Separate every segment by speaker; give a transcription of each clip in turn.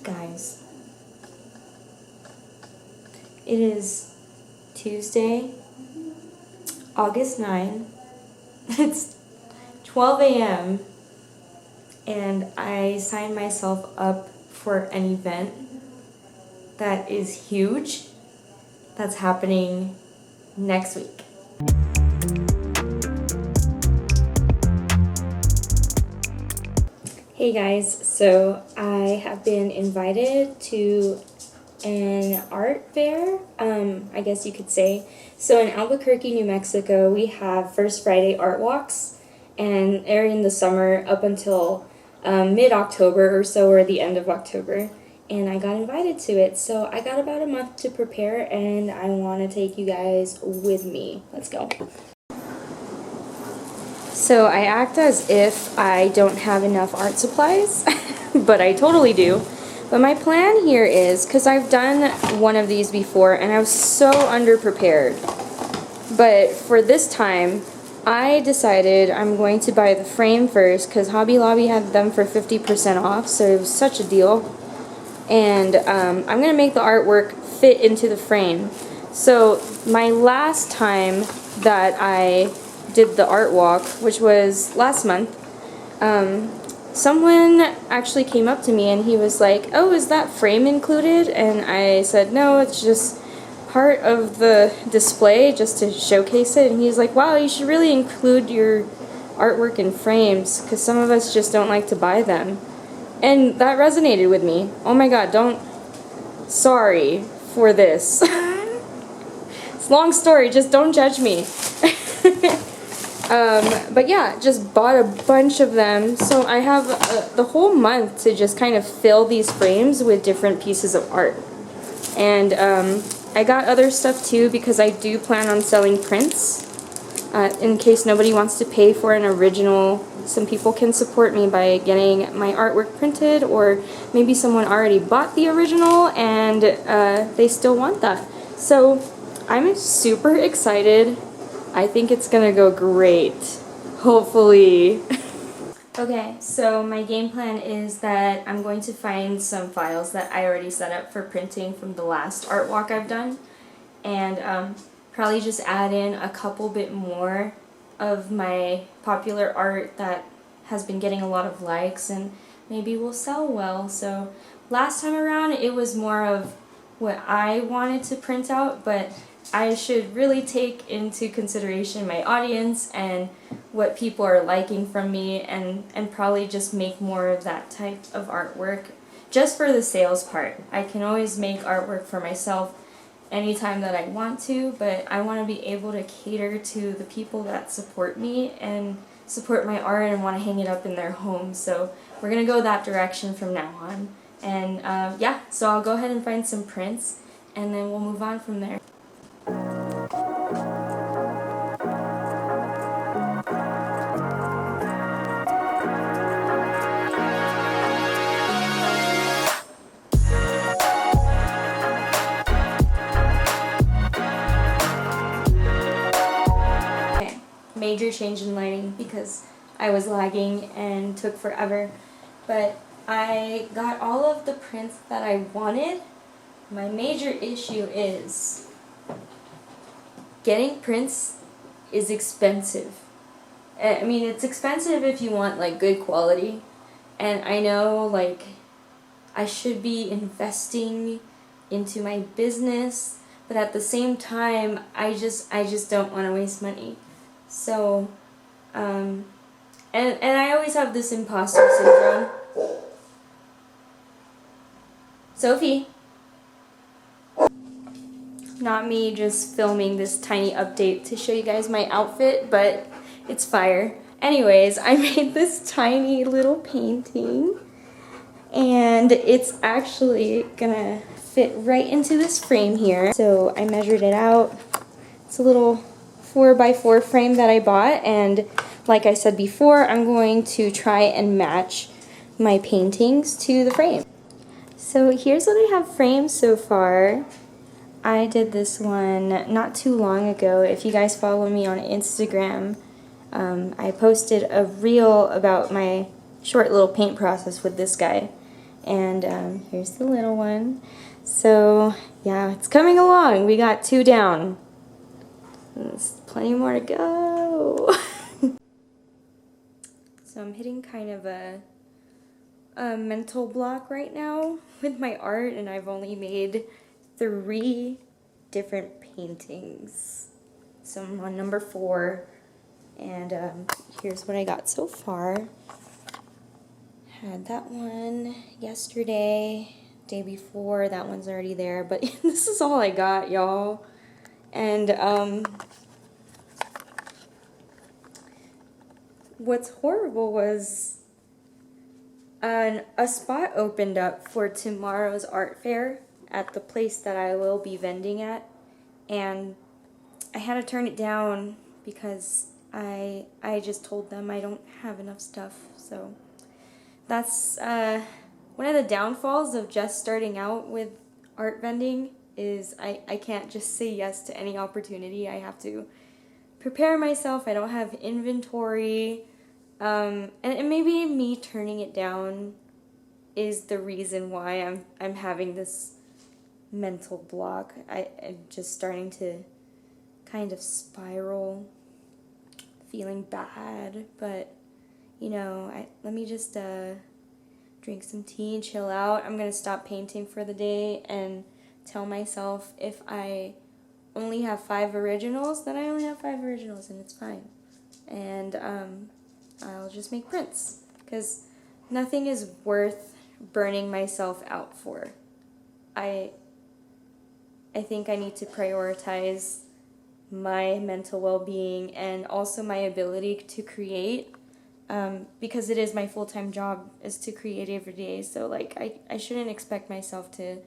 Speaker 1: Guys, it is Tuesday, August 9. It's 12 a.m. and I signed myself up for an event that is huge that's happening next week. Hey guys, so I have been invited to an art fair, I guess you could say. So in Albuquerquer, New Mexico, we have First Friday art walks, and they're in the summer up until mid-October or so, or the end of October. And I got invited to it, so I got about a month to prepare, and I want to take you guys with me. Let's go. So I act as if I don't have enough art supplies, but I totally do. But my plan here is, because I've done one of these before and I was so underprepared, but for this time I decided I'm going to buy the frame first because Hobby Lobby had them for 50% off, so it was such a deal. And I'm going to make the artwork fit into the frame. So my last time that I did the art walk, which was last month, someone actually came up to me and he was like, "Oh, is that frame included?" And I said, "No, it's just part of the display just to showcase it." And he's like, "Wow, you should really include your artwork in frames because some of us just don't like to buy them." And that resonated with me. Oh my god, sorry for this. It's a long story, just don't judge me. But yeah, just bought a bunch of them. So I have the whole month to just kind of fill these frames with different pieces of art. And I got other stuff too because I do plan on selling prints. In case nobody wants to pay for an original, some people can support me by getting my artwork printed, or maybe someone already bought the original and they still want that. So I'm super excited. I think it's gonna go great. Hopefully. Okay, so my game plan is that I'm going to find some files that I already set up for printing from the last art walk I've done, and probably just add in a couple bit more of my popular art that has been getting a lot of likes and maybe will sell well. So last time around it was more of what I wanted to print out, but I should really take into consideration my audience and what people are liking from me, and probably just make more of that type of artwork just for the sales part. I can always make artwork for myself anytime that I want to, but I want to be able to cater to the people that support me and support my art and want to hang it up in their home. So we're going to go that direction from now on. And yeah, so I'll go ahead and find some prints and then we'll move on from there. Major change in lighting because I was lagging and took forever, but I got all of the prints that I wanted. My major issue is getting prints is expensive. I mean, it's expensive if you want like good quality, and I know like I should be investing into my business, but at the same time I just don't want to waste money. So, and I always have this imposter syndrome. Sophie. Not me just filming this tiny update to show you guys my outfit, but it's fire. Anyways, I made this tiny little painting, and it's actually gonna fit right into this frame here. So I measured it out. It's a little 4x4 frame that I bought, and like I said before, I'm going to try and match my paintings to the frame. So here's what I have framed so far. I did this one not too long ago. If you guys follow me on Instagram, I posted a reel about my short little paint process with this guy, And here's the little one. So yeah, it's coming along. We got 2 down. There's plenty more to go. So I'm hitting kind of a mental block right now with my art, and I've only made 3 different paintings. So I'm on number 4, and here's what I got so far. Had that one yesterday, day before, that one's already there, but this is all I got, y'all. And what's horrible was a spot opened up for tomorrow's art fair at the place that I will be vending at, and I had to turn it down because I just told them I don't have enough stuff. So that's one of the downfalls of just starting out with art vending is I can't just say yes to any opportunity. I have to prepare myself. I don't have inventory. And maybe me turning it down is the reason why I'm having this mental block. I'm just starting to kind of spiral, feeling bad, but you know, let me just drink some tea and chill out. I'm gonna stop painting for the day and tell myself if I only have 5 originals, then I only have 5 originals and it's fine. And I'll just make prints, because nothing is worth burning myself out for. I think I need to prioritize my mental well-being and also my ability to create, because it is my full-time job is to create every day. So like I shouldn't expect myself to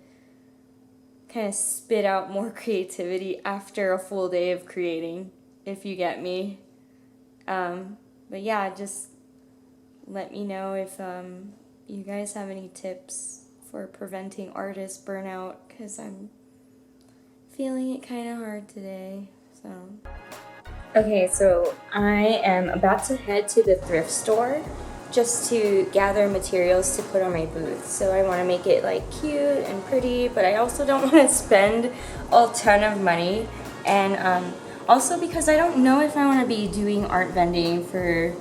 Speaker 1: kind of spit out more creativity after a full day of creating, if you get me. But yeah, just let me know if you guys have any tips for preventing artist burnout, because I'm feeling it kind of hard today. So okay, so I am about to head to the thrift store just to gather materials to put on my booth. So I want to make it like cute and pretty, but I also don't want to spend a ton of money. And also because I don't know if I want to be doing art vending for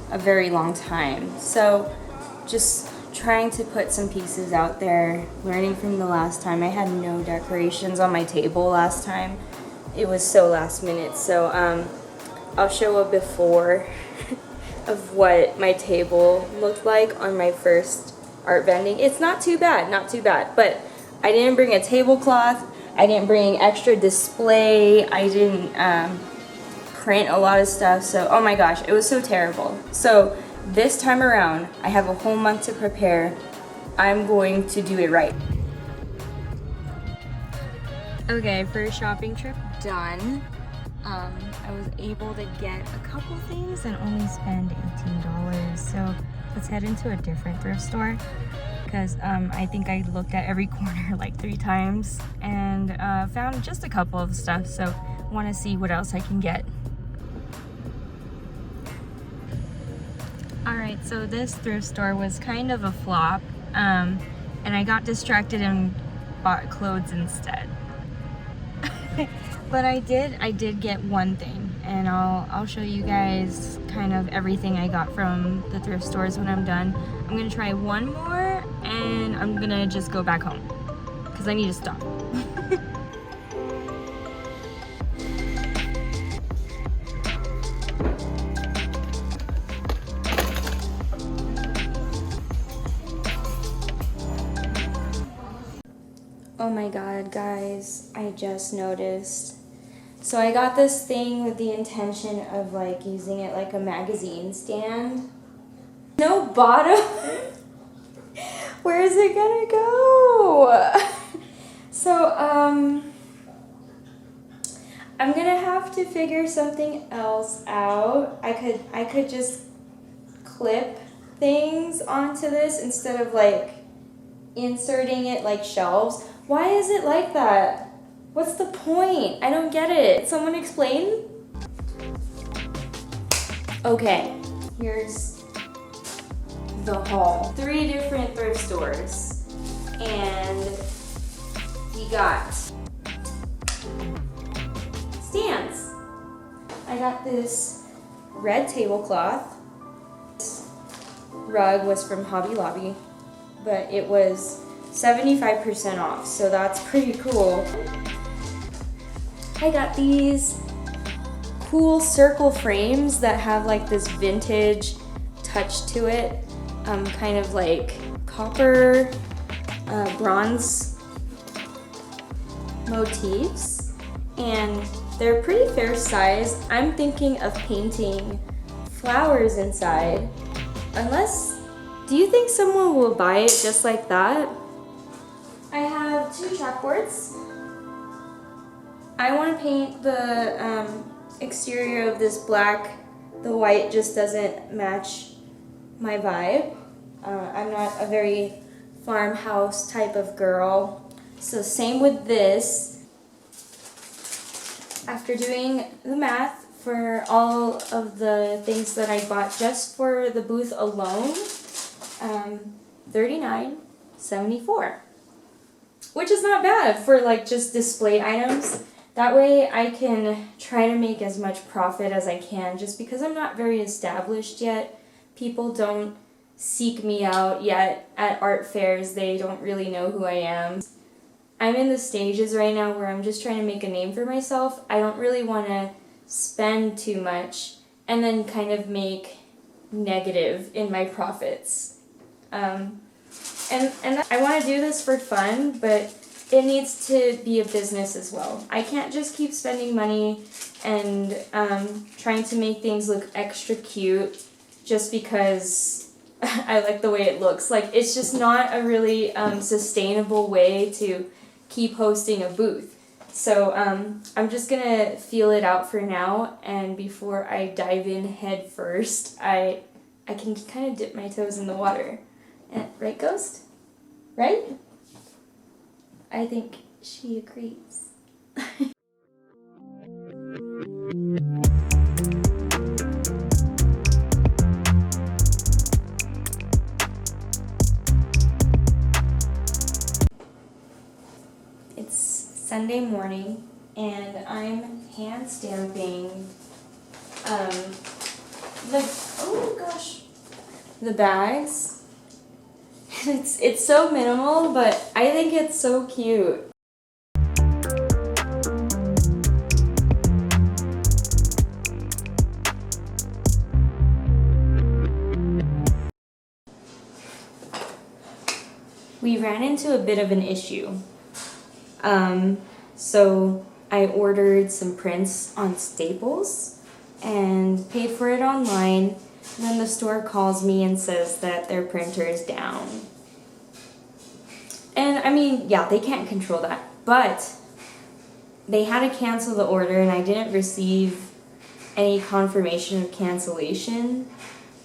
Speaker 1: a very long time. So just trying to put some pieces out there, learning from the last time. I had no decorations on my table last time. It was so last minute. So I'll show a before of what my table looked like on my first art vending. It's not too bad, but I didn't bring a tablecloth. I didn't bring extra display. I didn't print a lot of stuff. So, oh my gosh, it was so terrible. So this time around, I have a whole month to prepare. I'm going to do it right. Okay, first shopping trip done. I was able to get a couple things and only spend $18. So let's head into a different thrift store, because I think I looked at every corner like 3 times and found just a couple of stuff. So I want to see what else I can get. Alright, so this thrift store was kind of a flop, and I got distracted and bought clothes instead. But I did get one thing, and I'll show you guys kind of everything I got from the thrift stores when I'm done. I'm gonna try one more, and I'm gonna just go back home because I need to stop. Oh my god, guys, I just noticed. So I got this thing with the intention of like using it like a magazine stand. No bottom. Where is it gonna go? So I'm gonna have to figure something else out. I could just clip things onto this instead of like inserting it like shelves. Why is it like that? What's the point? I don't get it. Someone explain? Okay, here's the haul. 3 different thrift stores. we got stands. I got this red tablecloth. This rug was from Hobby Lobby, but it was 75% off, so that's pretty cool. I got these cool circle frames that have like this vintage touch to it, kind of like copper, bronze motifs, and they're pretty fair size. I'm thinking of painting flowers inside. Do you think someone will buy it just like that? I have 2 chalkboards. I want to paint the exterior of this black. The white just doesn't match my vibe. I'm not a very farmhouse type of girl. So same with this. After doing the math for all of the things that I bought just for the booth alone, $39.74, which is not bad for like just display items. That way I can try to make as much profit as I can, just because I'm not very established yet. People don't seek me out yet at art fairs. They don't really know who I am. I'm in the stages right now where I'm just trying to make a name for myself. I don't really want to spend too much and then kind of make negative in my profits. And I want to do this for fun, but it needs to be a business as well. I can't just keep spending money and trying to make things look extra cute just because I like the way it looks. Like, it's just not a really sustainable way to keep hosting a booth. So I'm just gonna feel it out for now, and before I dive in head first, I can kind of dip my toes in the water. Right, Ghost? Right? I think she agrees. It's Sunday morning and I'm hand stamping the bags. It's so minimal, but I think it's so cute. We ran into a bit of an issue. So I ordered some prints on Staples and paid for it online. And then the store calls me and says that their printer is down. And I mean, yeah, they can't control that, but they had to cancel the order and I didn't receive any confirmation of cancellation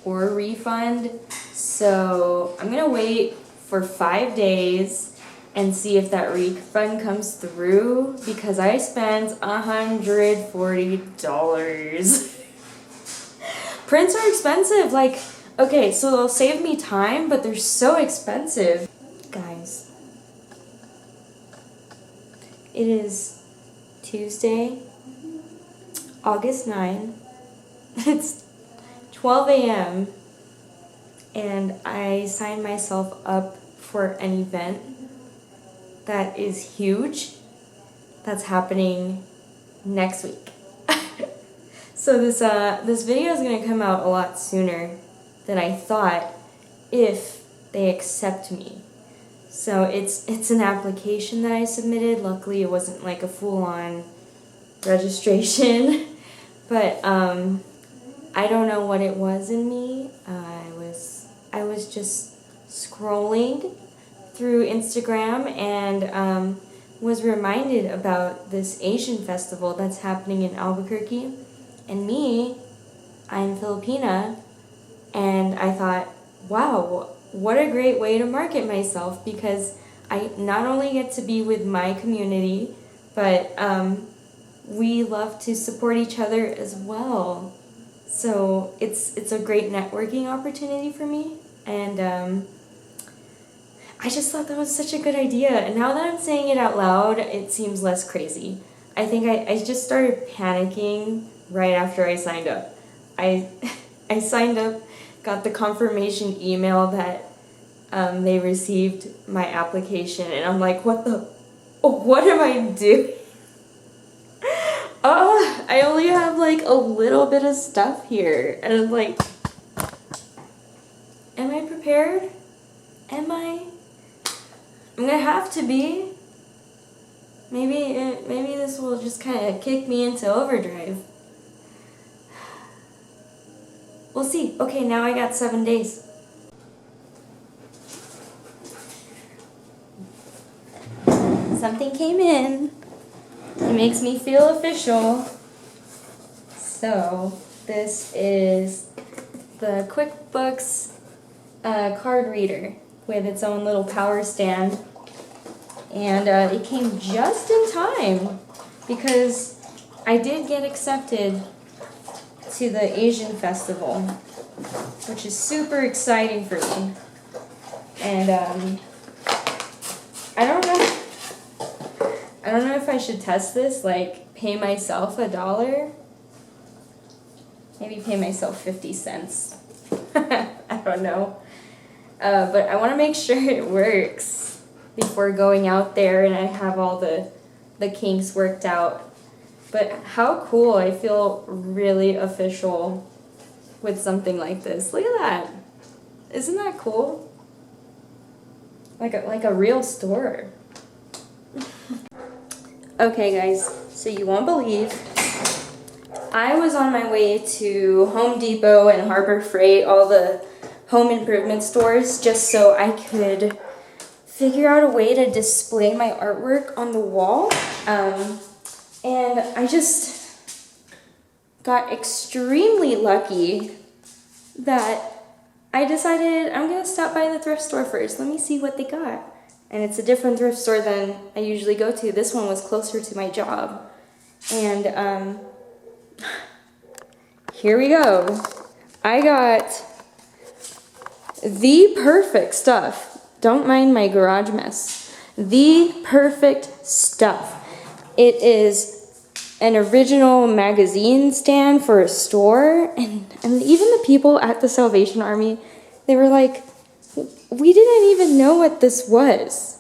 Speaker 1: or refund. So I'm gonna wait for 5 days and see if that refund comes through, because I spent $140. Prints are expensive. Like, okay, so they'll save me time, but they're so expensive. Guys, it is Tuesday, August 9. It's 12 a.m. and I signed myself up for an event that is huge, that's happening next week. So this video is gonna come out a lot sooner than I thought if they accept me. So it's an application that I submitted. Luckily it wasn't like a full-on registration, but I don't know what it was in me. I was just scrolling through Instagram and was reminded about this Asian festival that's happening in Albuquerque. And me, I'm Filipina, and I thought, wow, what a great way to market myself, because I not only get to be with my community, but we love to support each other as well. So it's a great networking opportunity for me, and I just thought that was such a good idea. And now that I'm saying it out loud, it seems less crazy. I think I just started panicking right after I signed up. I signed up, got the confirmation email that they received my application, and I'm like, what am I doing? I only have like a little bit of stuff here, and I'm like, am I prepared? I'm gonna have to be. Maybe this will just kind of kick me into overdrive. We'll see. Okay, now I got 7 days. Something came in. It makes me feel official. So, this is the QuickBooks card reader with its own little power stand. And it came just in time because I did get accepted to the Asian Festival, which is super exciting for me. And I don't know if I should test this, like pay myself $1. Maybe pay myself 50 cents. I don't know. But I want to make sure it works before going out there and I have all the kinks worked out. But how cool. I feel really official with something like this. Look at that. Isn't that cool? Like a real store. Okay guys, so you won't believe, I was on my way to Home Depot and Harbor Freight, all the home improvement stores, just so I could figure out a way to display my artwork on the wall. And I just got extremely lucky that I decided I'm gonna stop by the thrift store first. Let me see what they got. And it's a different thrift store than I usually go to. This one was closer to my job. And here we go. I got the perfect stuff. Don't mind my garage mess. The perfect stuff. It is an original magazine stand for a store. And even the people at the Salvation Army, they were like, we didn't even know what this was,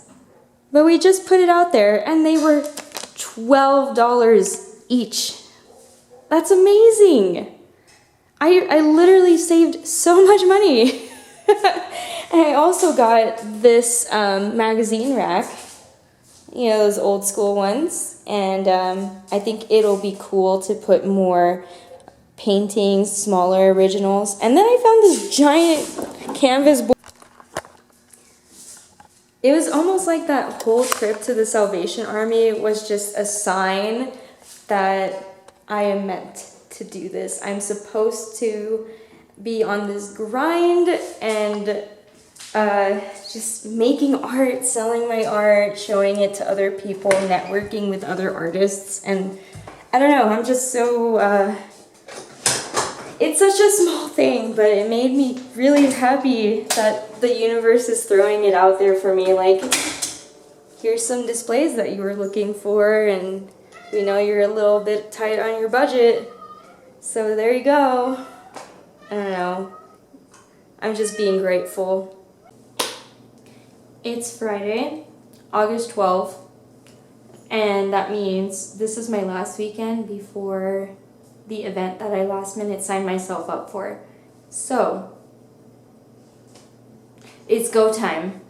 Speaker 1: but we just put it out there, and they were $12 each. That's amazing. I literally saved so much money. And I also got this magazine rack, you know, those old school ones, and I think it'll be cool to put more paintings, smaller originals. And then I found this giant canvas board. It was almost like that whole trip to the Salvation Army was just a sign that I am meant to do this. I'm supposed to be on this grind and just making art, selling my art, showing it to other people, networking with other artists. And I don't know, I'm just so... it's such a small thing, but it made me really happy that the universe is throwing it out there for me. Like, here's some displays that you were looking for, and we know you're a little bit tight on your budget, so there you go. I don't know. I'm just being grateful. It's Friday, August 12th, and that means this is my last weekend before the event that I last minute signed myself up for. So, it's go time.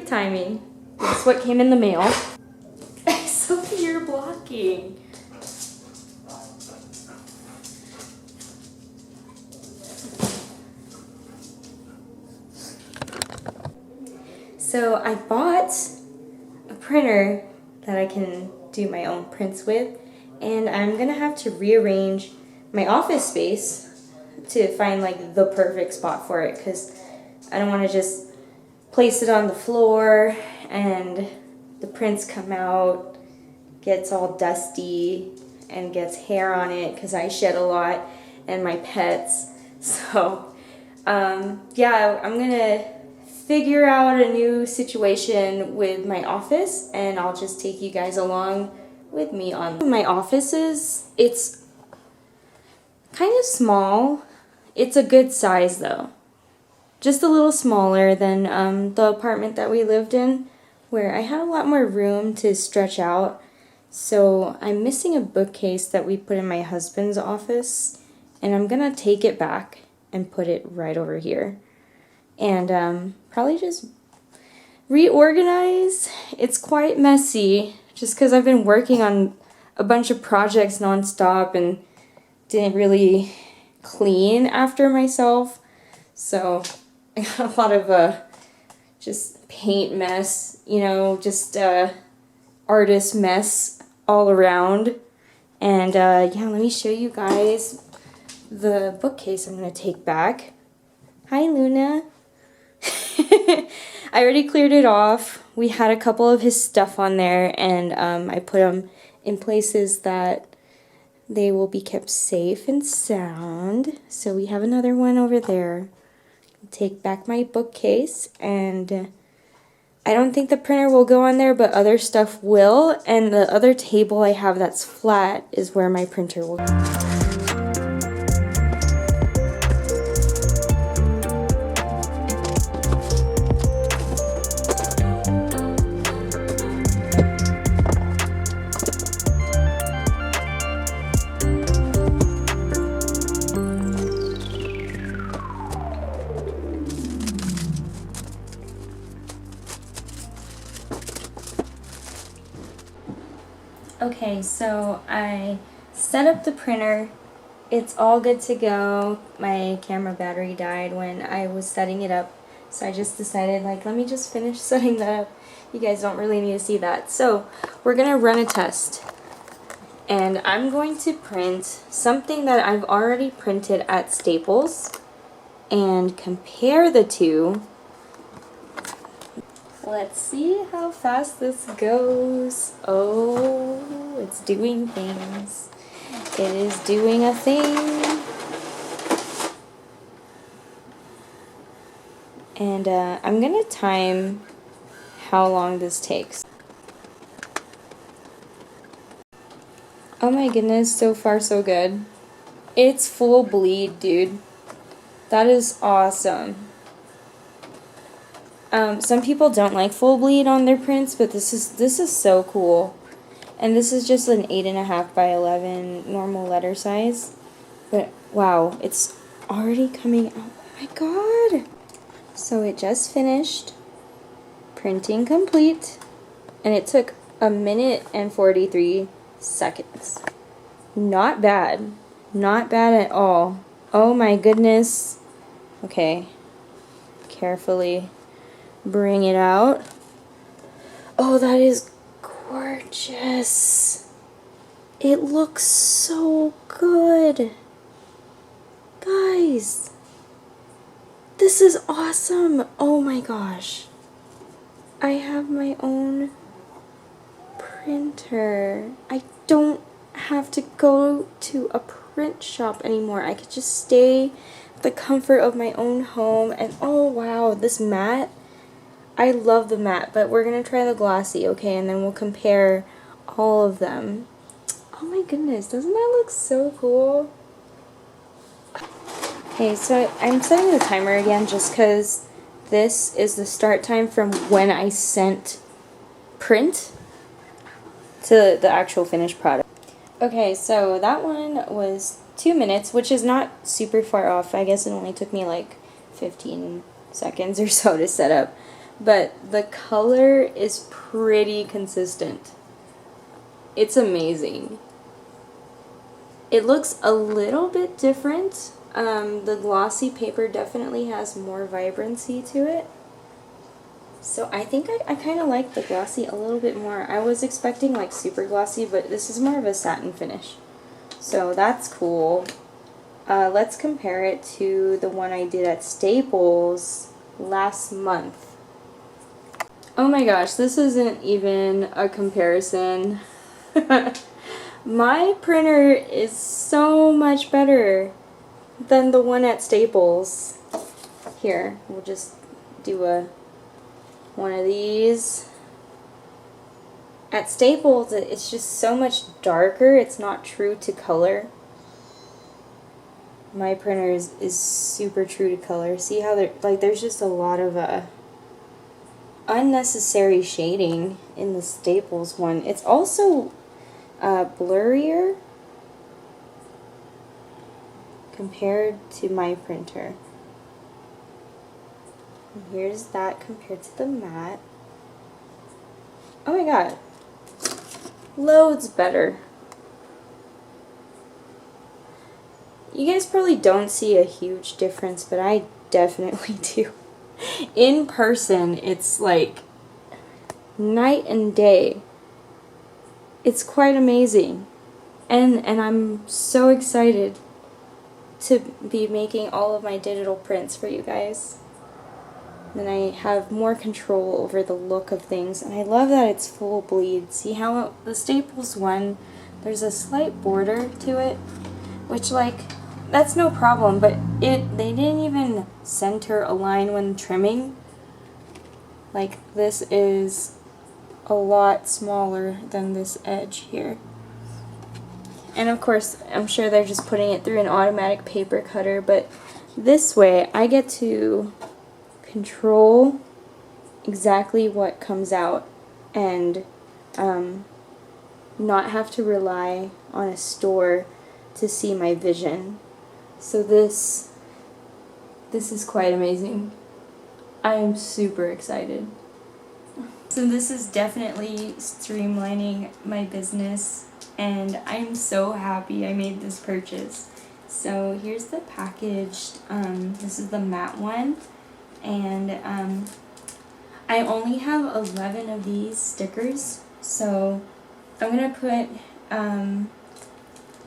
Speaker 1: Perfect timing. That's what came in the mail. Sophie, you're blocking. So I bought a printer that I can do my own prints with, and I'm gonna have to rearrange my office space to find like the perfect spot for it, because I don't want to just place it on the floor and the prints come out, gets all dusty and gets hair on it because I shed a lot and my pets. So yeah, I'm gonna figure out a new situation with my office, and I'll just take you guys along with me on my offices. It's kind of small. It's a good size though. Just a little smaller than the apartment that we lived in, where I had a lot more room to stretch out. So I'm missing a bookcase that we put in my husband's office, and I'm gonna take it back and put it right over here. And probably just reorganize. It's quite messy just because I've been working on a bunch of projects nonstop and didn't really clean after myself. So I got a lot of just paint mess, you know, just artist mess all around. And yeah, let me show you guys the bookcase I'm going to take back. Hi, Luna. I already cleared it off. We had a couple of his stuff on there, and I put them in places that they will be kept safe and sound. So we have another one over there. Take back my bookcase, and I don't think the printer will go on there, but other stuff will, and the other table I have that's flat is where my printer will go. Okay, so I set up the printer. It's all good to go. My camera battery died when I was setting it up, so I just decided, like, let me just finish setting that up. You guys don't really need to see that. So we're gonna run a test, and I'm going to print something that I've already printed at Staples and compare the two. Let's see how fast this goes. Oh, it's doing things. It is doing a thing. And I'm gonna time how long this takes. Oh my goodness, so far so good. It's full bleed, dude. That is awesome. Some people don't like full bleed on their prints, but this is so cool. And this is just an 8.5 by 11 normal letter size. But wow, it's already coming out. Oh my god! So it just finished. Printing complete. And it took 1 minute and 43 seconds. Not bad. Not bad at all. Oh my goodness. Okay. Carefully bring it out. Oh, that is gorgeous. It looks so good. Guys, this is awesome. Oh my gosh. I have my own printer. I don't have to go to a print shop anymore. I could just stay at the comfort of my own home. And oh wow, this matte. I love the matte, but we're going to try the glossy, okay? And then we'll compare all of them. Oh my goodness, doesn't that look so cool? Okay, so I'm setting the timer again just because this is the start time from when I sent print to the actual finished product. Okay, so that one was 2 minutes, which is not super far off. I guess it only took me like 15 seconds or so to set up. but the color is pretty consistent. It's amazing. It looks a little bit different. The glossy paper definitely has more vibrancy to it. So I think I kind of like the glossy a little bit more. I was expecting like super glossy, but this is more of a satin finish. So that's cool. Let's compare it to the one I did at Staples last month. Oh my gosh, this isn't even a comparison. My printer is so much better than the one at Staples. Here, we'll just do one of these. At Staples, it's just so much darker. It's not true to color. My printer is super true to color. See how there's just a lot of unnecessary shading in the Staples one. It's also blurrier compared to my printer. And here's that compared to the matte. Oh my god. Loads better. You guys probably don't see a huge difference, but I definitely do. In person, it's like night and day. It's quite amazing. And I'm so excited to be making all of my digital prints for you guys. Then I have more control over the look of things, and I love that it's full bleed. See how the Staples one, there's a slight border to it, which like, that's no problem, but they didn't even center a line when trimming. Like, this is a lot smaller than this edge here. And of course, I'm sure they're just putting it through an automatic paper cutter, but this way I get to control exactly what comes out and not have to rely on a store to see my vision. So this is quite amazing. I am super excited. So this is definitely streamlining my business, and I'm so happy I made this purchase. So here's the package. This is the matte one, and I only have 11 of these stickers, so I'm gonna put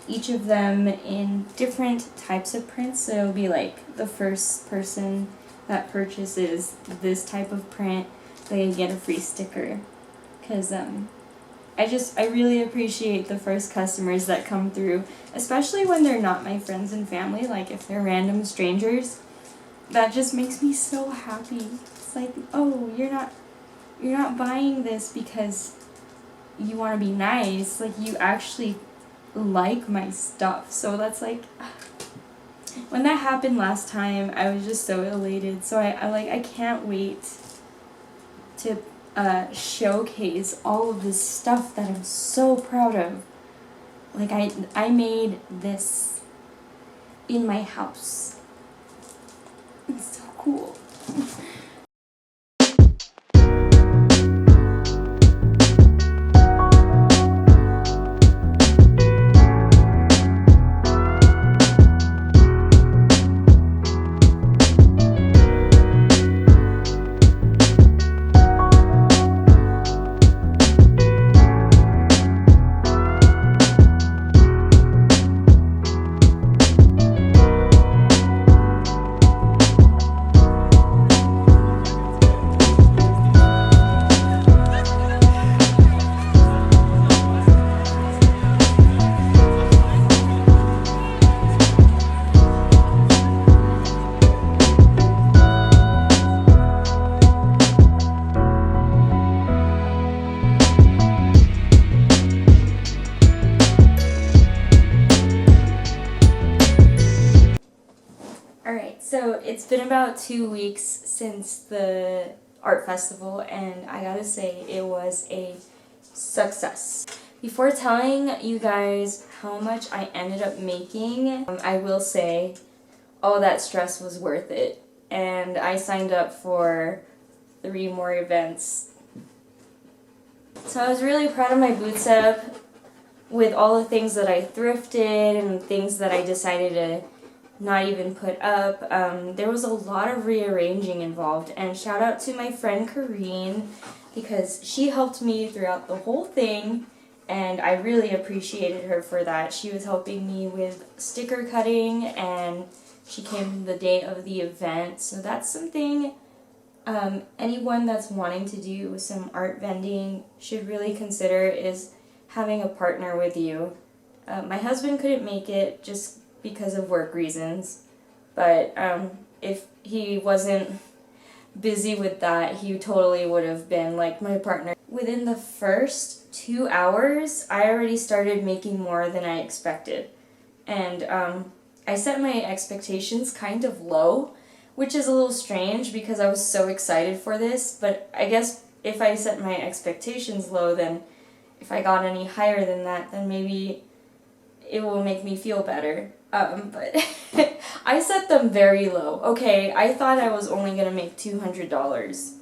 Speaker 1: each of them in different types of prints. So it'll be like the first person that purchases this type of print, they get a free sticker. Because I really appreciate the first customers that come through, especially when they're not my friends and family, like if they're random strangers. That just makes me so happy. It's like, oh, you're not buying this because you want to be nice, like you actually like my stuff. So that's like, when that happened last time, I was just so elated. So I can't wait to showcase all of this stuff that I'm so proud of. Like I made this in my house. It's so cool. Alright, so it's been about 2 weeks since the art festival, and I gotta say it was a success. Before telling you guys how much I ended up making, I will say all that stress was worth it. And I signed up for 3 more events. So I was really proud of my booth setup with all the things that I thrifted and things that I decided to not even put up. There was a lot of rearranging involved, and shout out to my friend Kareen because she helped me throughout the whole thing, and I really appreciated her for that. She was helping me with sticker cutting, and she came the day of the event, so that's something anyone that's wanting to do some art vending should really consider, is having a partner with you. My husband couldn't make it just because of work reasons, but if he wasn't busy with that, he totally would have been like my partner. Within the first 2 hours, I already started making more than I expected, and I set my expectations kind of low, which is a little strange because I was so excited for this, but I guess if I set my expectations low, then if I got any higher than that, then maybe it will make me feel better. But I set them very low. Okay, I thought I was only going to make $200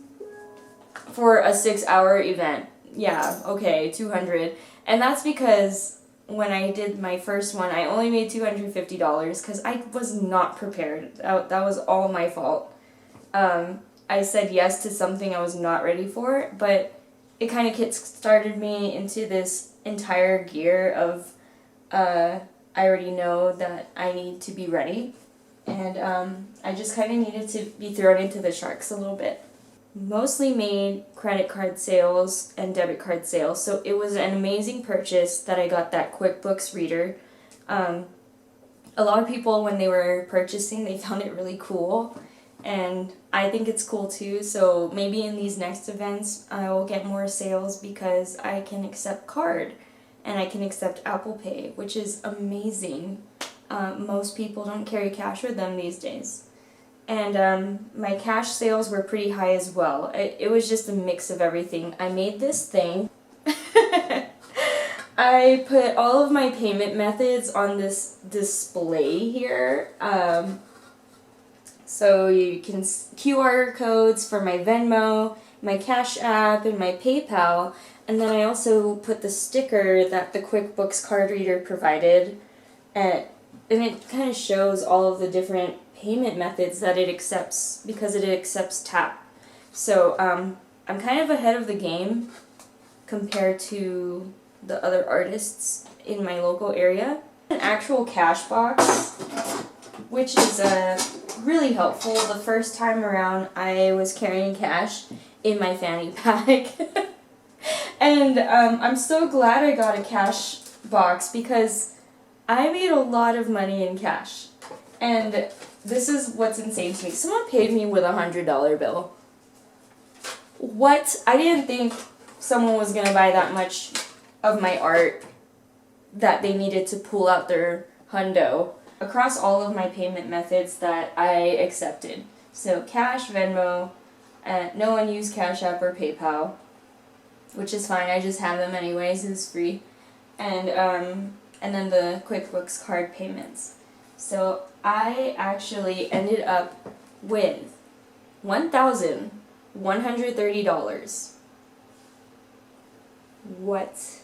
Speaker 1: for a 6-hour event. Yeah, okay, 200. And that's because when I did my first one, I only made $250 because I was not prepared. That was all my fault. I said yes to something I was not ready for, but it kind of kick-started me into this entire gear of I already know that I need to be ready, and I just kind of needed to be thrown into the sharks a little bit. Mostly made credit card sales and debit card sales, so it was an amazing purchase that I got that QuickBooks reader. A lot of people, when they were purchasing, they found it really cool, and I think it's cool too, so maybe in these next events I will get more sales because I can accept card and I can accept Apple Pay, which is amazing. Most people don't carry cash with them these days. And my cash sales were pretty high as well. It was just a mix of everything. I made this thing. I put all of my payment methods on this display here. So you can QR codes for my Venmo, my Cash App, and my PayPal. And then I also put the sticker that the QuickBooks card reader provided. And it kind of shows all of the different payment methods that it accepts because it accepts tap. So I'm kind of ahead of the game compared to the other artists in my local area. An actual cash box, which is really helpful. The first time around I was carrying cash in my fanny pack. And I'm so glad I got a cash box because I made a lot of money in cash. And this is what's insane to me. Someone paid me with a $100 bill. What? I didn't think someone was going to buy that much of my art that they needed to pull out their hundo. Across all of my payment methods that I accepted. So cash, Venmo, no one used Cash App or PayPal, which is fine. I just have them anyways. It's free. And then the QuickBooks card payments. So I actually ended up with $1,130. What?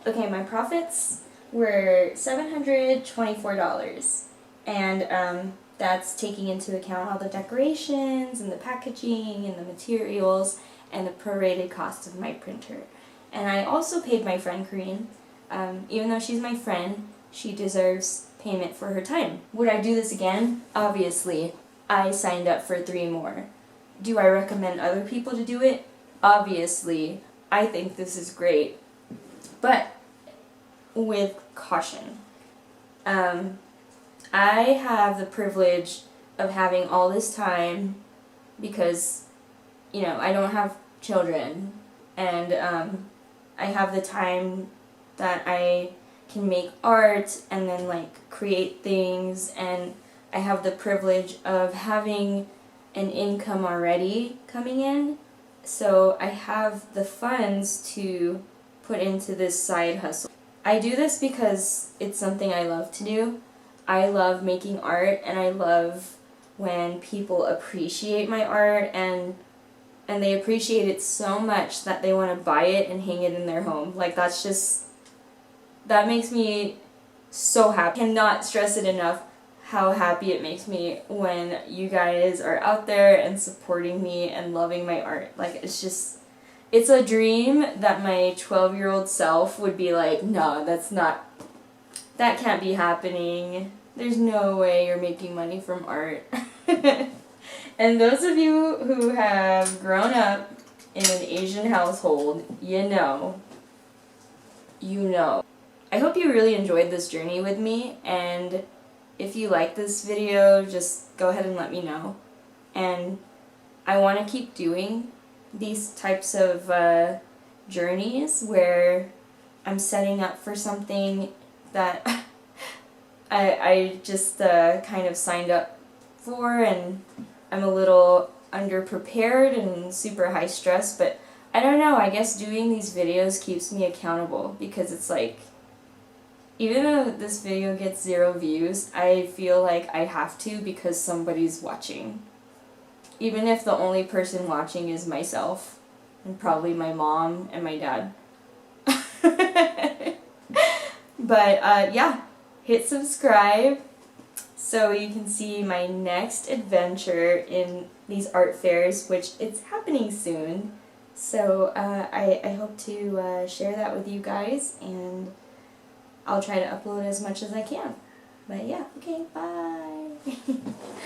Speaker 1: Okay, my profits were $724, and that's taking into account all the decorations and the packaging and the materials and the prorated cost of my printer. And I also paid my friend Kareen. Even though she's my friend, she deserves payment for her time. Would I do this again? Obviously. I signed up for 3 more. Do I recommend other people to do it? Obviously. I think this is great. But with caution. I have the privilege of having all this time because, you know, I don't have children, and I have the time that I can make art and then like create things, and I have the privilege of having an income already coming in, so I have the funds to put into this side hustle. I do this because it's something I love to do. I love making art, and I love when people appreciate my art and and they appreciate it so much that they want to buy it and hang it in their home. Like, that's just, that makes me so happy. I cannot stress it enough how happy it makes me when you guys are out there and supporting me and loving my art. Like, it's just, it's a dream that my 12-year-old self would be like, no, that can't be happening. There's no way you're making money from art. And those of you who have grown up in an Asian household, you know. I hope you really enjoyed this journey with me, and if you like this video, just go ahead and let me know. And I want to keep doing these types of journeys where I'm setting up for something that I just kind of signed up for, and I'm a little underprepared and super high stress, but I don't know, I guess doing these videos keeps me accountable, because it's like, even though this video gets 0 views, I feel like I have to because somebody's watching. Even if the only person watching is myself, and probably my mom and my dad. But yeah, hit subscribe so you can see my next adventure in these art fairs, which it's happening soon. So I hope to share that with you guys, and I'll try to upload as much as I can. But yeah, okay, bye.